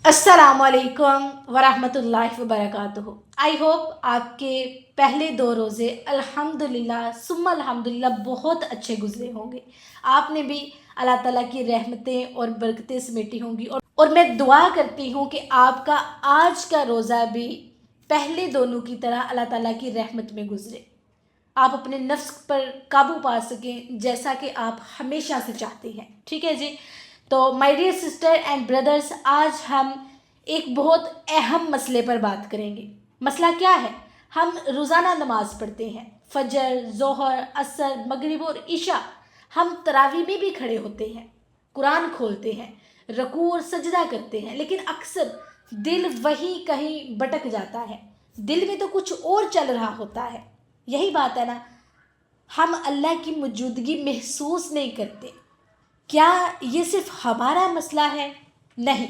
अस्सलामुअलैकुम वरहमतुल्लाहि वबरकातुहू। I hope आपके पहले 2 रोज़े अल्हम्दुलिल्लाह सुम्मा अल्हम्दुलिल्लाह बहुत अच्छे गुजरे होंगे। आपने भी अल्लाह ताला की रहमतें और बरकतें समेटी होंगी और मैं दुआ करती हूँ कि आपका आज का रोज़ा भी पहले दोनों की तरह अल्लाह ताला की रहमत में गुजरे। आप अपने नफ्स पर काबू पा सकें जैसा कि आप हमेशा से चाहते हैं। ठीक है जी। तो my dear sister and brothers, आज हम एक बहुत अहम मसले पर बात करेंगे। मसला क्या है? हम रोज़ाना नमाज पढ़ते हैं, फजर, ज़ोहर, असर, मगरिब और इशा। हम तरावी में भी खड़े होते हैं, कुरान खोलते हैं, रकू और सजदा करते हैं, लेकिन अक्सर दिल वहीं कहीं भटक जाता है। दिल में तो कुछ और चल रहा होता है। यही बात है ना, हम अल्लाह की मौजूदगी महसूस नहीं करते। क्या ये सिर्फ हमारा मसला है? नहीं,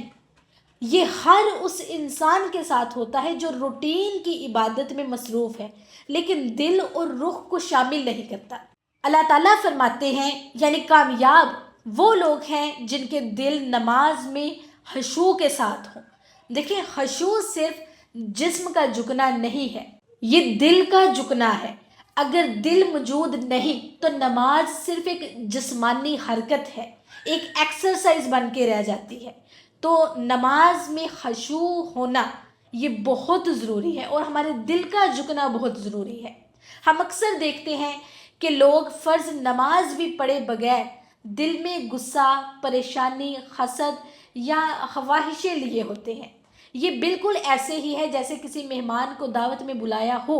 ये हर उस इंसान के साथ होता है जो रूटीन की इबादत में मसरूफ़ है लेकिन दिल और रूह को शामिल नहीं करता। अल्लाह ताला फरमाते हैं यानी कामयाब वो लोग हैं जिनके दिल नमाज में हशू के साथ हों। देखिए, हशू सिर्फ जिस्म का झुकना नहीं है, ये दिल का झुकना है। अगर दिल मौजूद नहीं तो नमाज सिर्फ एक जिस्मानी हरकत है, एक एक्सरसाइज बन के रह जाती है। तो नमाज में खशू होना ये बहुत ज़रूरी है और हमारे दिल का झुकना बहुत ज़रूरी है। हम अक्सर देखते हैं कि लोग फ़र्ज़ नमाज भी पढ़े बगैर दिल में गुस्सा, परेशानी, हसद या ख्वाहिशें लिए होते हैं। ये बिल्कुल ऐसे ही है जैसे किसी मेहमान को दावत में बुलाया हो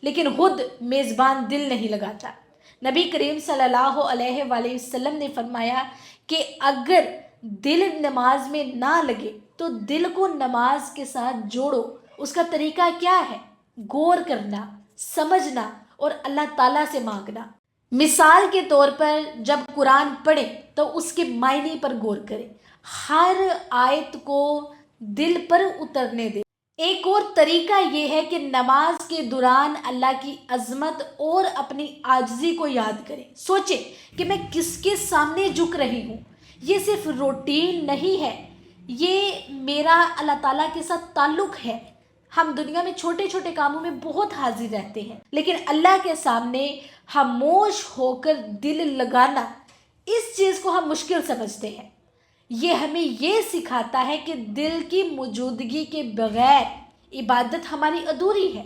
लेकिन खुद मेज़बान दिल नहीं लगाता। नबी करीम सल्लल्लाहु अलैहि वसल्लम ने फरमाया कि अगर दिल नमाज में ना लगे तो दिल को नमाज के साथ जोड़ो। उसका तरीका क्या है? गौर करना, समझना और अल्लाह ताला से मांगना। मिसाल के तौर पर जब कुरान पढ़े तो उसके मायने पर गौर करें, हर आयत को दिल पर उतरने दे। एक और तरीका ये है कि नमाज के दौरान अल्लाह की अजमत और अपनी आजिज़ी को याद करें। सोचें कि मैं किसके सामने झुक रही हूँ। ये सिर्फ रूटीन नहीं है, ये मेरा अल्लाह ताला के साथ ताल्लुक़ है। हम दुनिया में छोटे छोटे कामों में बहुत हाजिर रहते हैं लेकिन अल्लाह के सामने खामोश होकर दिल लगाना, इस चीज़ को हम मुश्किल समझते हैं। ये हमें ये सिखाता है कि दिल की मौजूदगी के बगैर इबादत हमारी अधूरी है।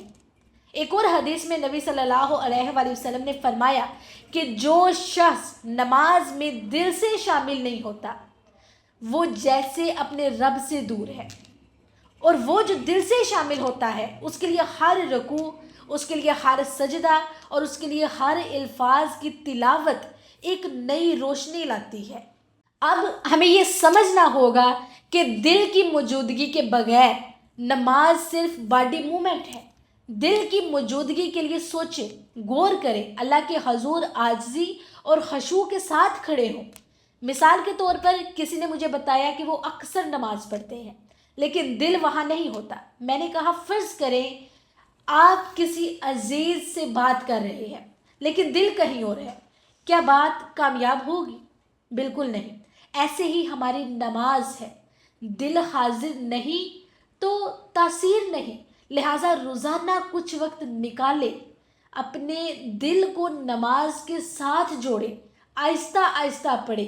एक और हदीस में नबी सल्लल्लाहु अलैहि वसल्लम ने फरमाया कि जो शख्स नमाज में दिल से शामिल नहीं होता वो जैसे अपने रब से दूर है, और वो जो दिल से शामिल होता है उसके लिए हर रकू, उसके लिए हर सजदा और उसके लिए हर अल्फाज की तिलावत एक नई रोशनी लाती है। अब हमें ये समझना होगा कि दिल की मौजूदगी के बगैर नमाज सिर्फ बॉडी मूवमेंट है। दिल की मौजूदगी के लिए सोचें, गौर करें, अल्लाह के हजूर आजिज़ी और खशू के साथ खड़े हों। मिसाल के तौर पर किसी ने मुझे बताया कि वो अक्सर नमाज पढ़ते हैं लेकिन दिल वहाँ नहीं होता। मैंने कहा फ़र्ज़ करें आप किसी अजीज़ से बात कर रहे हैं लेकिन दिल कहीं और है, क्या बात कामयाब होगी? बिल्कुल नहीं। ऐसे ही हमारी नमाज है, दिल हाजिर नहीं तो तासीर नहीं। लिहाजा रोज़ाना कुछ वक्त निकाले, अपने दिल को नमाज के साथ जोड़े, आहिस्ता आहिस्ता पढ़े,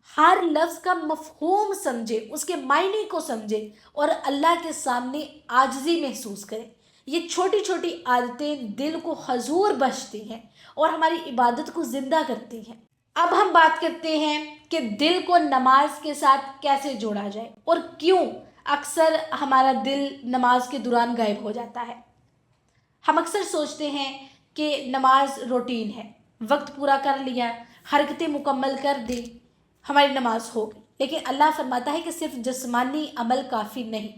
हर लफ्ज़ का मफ़हूम समझे, उसके मायने को समझे और अल्लाह के सामने आजिज़ी महसूस करें। ये छोटी छोटी आदतें दिल को हजूर बख्शती हैं और हमारी इबादत को ज़िंदा करती हैं। अब हम बात करते हैं कि दिल को नमाज के साथ कैसे जोड़ा जाए और क्यों अक्सर हमारा दिल नमाज के दौरान गायब हो जाता है। हम अक्सर सोचते हैं कि नमाज रूटीन है, वक्त पूरा कर लिया, हरकतें मुकम्मल कर दी, हमारी नमाज हो गई। लेकिन अल्लाह फरमाता है कि सिर्फ जिस्मानी अमल काफ़ी नहीं,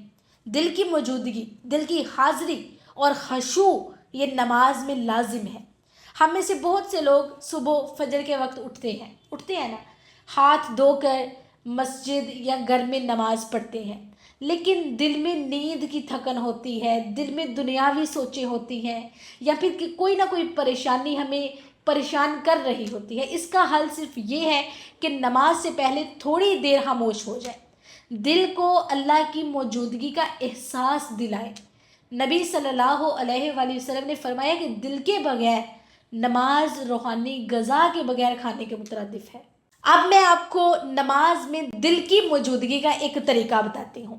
दिल की मौजूदगी, दिल की हाज़िरी और खशू ये नमाज में लाजिम है। हम में से बहुत से लोग सुबह फजर के वक्त उठते हैं ना, हाथ धोकर मस्जिद या घर में नमाज पढ़ते हैं लेकिन दिल में नींद की थकन होती है, दिल में दुनियावी सोचें होती हैं या फिर कि कोई ना कोई परेशानी हमें परेशान कर रही होती है। इसका हल सिर्फ ये है कि नमाज से पहले थोड़ी देर खामोश हो जाए, دل کو اللہ کی موجودگی کا احساس دلائیں۔ نبی صلی اللہ علیہ وآلہ وسلم نے فرمایا کہ دل کے بغیر نماز روحانی غذا کے بغیر کھانے کے مترادف ہے۔ اب میں آپ کو نماز میں دل کی موجودگی کا ایک طریقہ بتاتی ہوں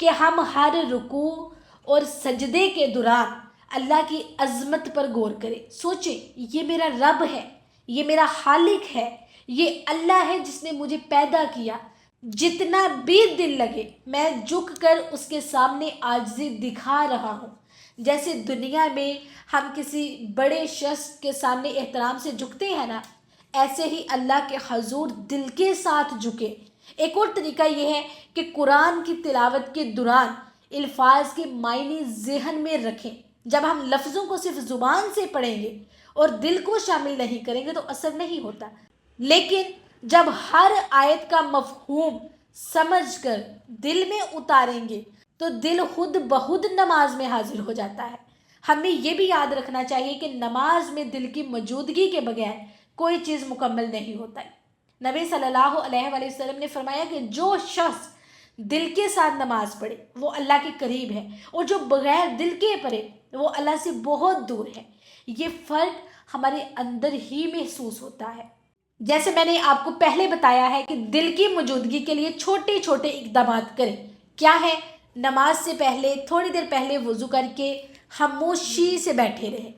کہ ہم ہر رکوع اور سجدے کے دوران اللہ کی عظمت پر غور کریں۔ سوچیں، یہ میرا رب ہے، یہ میرا خالق ہے، یہ اللہ ہے جس نے مجھے پیدا کیا۔ جتنا بھی دل لگے میں جھک کر اس کے سامنے عاجزی دکھا رہا ہوں۔ جیسے دنیا میں ہم کسی بڑے شخص کے سامنے احترام سے جھکتے ہیں نا، ایسے ہی اللہ کے حضور دل کے ساتھ جھکے۔ ایک اور طریقہ یہ ہے کہ قرآن کی تلاوت کے دوران الفاظ کے معنی ذہن میں رکھیں۔ جب ہم لفظوں کو صرف زبان سے پڑھیں گے اور دل کو شامل نہیں کریں گے تو اثر نہیں ہوتا، لیکن جب ہر آیت کا مفہوم سمجھ کر دل میں اتاریں گے تو دل خود بخود نماز میں حاضر ہو جاتا ہے۔ ہمیں یہ بھی یاد رکھنا چاہیے کہ نماز میں دل کی موجودگی کے بغیر کوئی چیز مکمل نہیں ہوتا ہے۔ نبی صلی اللہ علیہ وآلہ وسلم نے فرمایا کہ جو شخص دل کے ساتھ نماز پڑھے وہ اللہ کے قریب ہے، اور جو بغیر دل کے پڑھے وہ اللہ سے بہت دور ہے۔ یہ فرق ہمارے اندر ہی محسوس ہوتا ہے۔ جیسے میں نے آپ کو پہلے بتایا ہے کہ دل کی موجودگی کے لیے چھوٹے چھوٹے اقدامات کریں۔ کیا ہے؟ نماز سے پہلے تھوڑی دیر پہلے وضو کر کے خاموشی سے بیٹھے رہیں،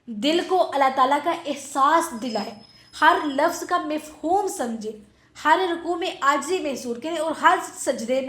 دل کو اللہ تعالیٰ کا احساس دلائیں، ہر لفظ کا مفہوم سمجھیں، ہر رکوع میں عاجزی محسوس کریں اور ہر سجدے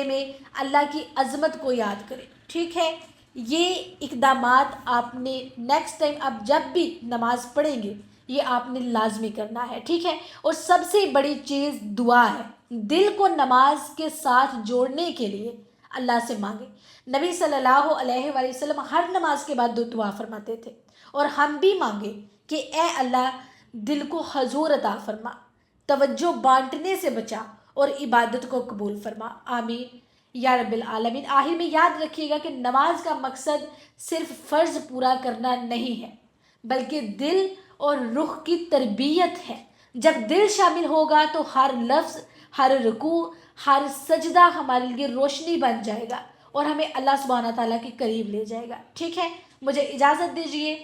میں اللہ کی عظمت کو یاد کریں۔ ٹھیک ہے؟ یہ اقدامات آپ نے نیکسٹ ٹائم آپ جب بھی نماز پڑھیں گے یہ آپ نے لازمی کرنا ہے۔ ٹھیک ہے؟ اور سب سے بڑی چیز دعا ہے۔ دل کو نماز کے ساتھ جوڑنے کے لیے اللہ سے مانگیں۔ نبی صلی اللہ علیہ وآلہ وسلم ہر نماز کے بعد دعا فرماتے تھے، اور ہم بھی مانگیں کہ اے اللہ دل کو حضور عطا فرما، توجہ بانٹنے سے بچا اور عبادت کو قبول فرما، آمین یا رب العالمین۔ آخر میں یاد رکھیے گا کہ نماز کا مقصد صرف فرض پورا کرنا نہیں ہے بلکہ دل اور روح کی تربیت ہے۔ جب دل شامل ہوگا تو ہر لفظ، ہر رکوع، ہر سجدہ ہمارے لیے روشنی بن جائے گا اور ہمیں اللہ سبحانہ تعالیٰ کے قریب لے جائے گا۔ ٹھیک ہے؟ مجھے اجازت دیجیے،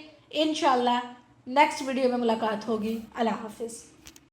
انشاءاللہ نیکسٹ ویڈیو میں ملاقات ہوگی۔ اللہ حافظ۔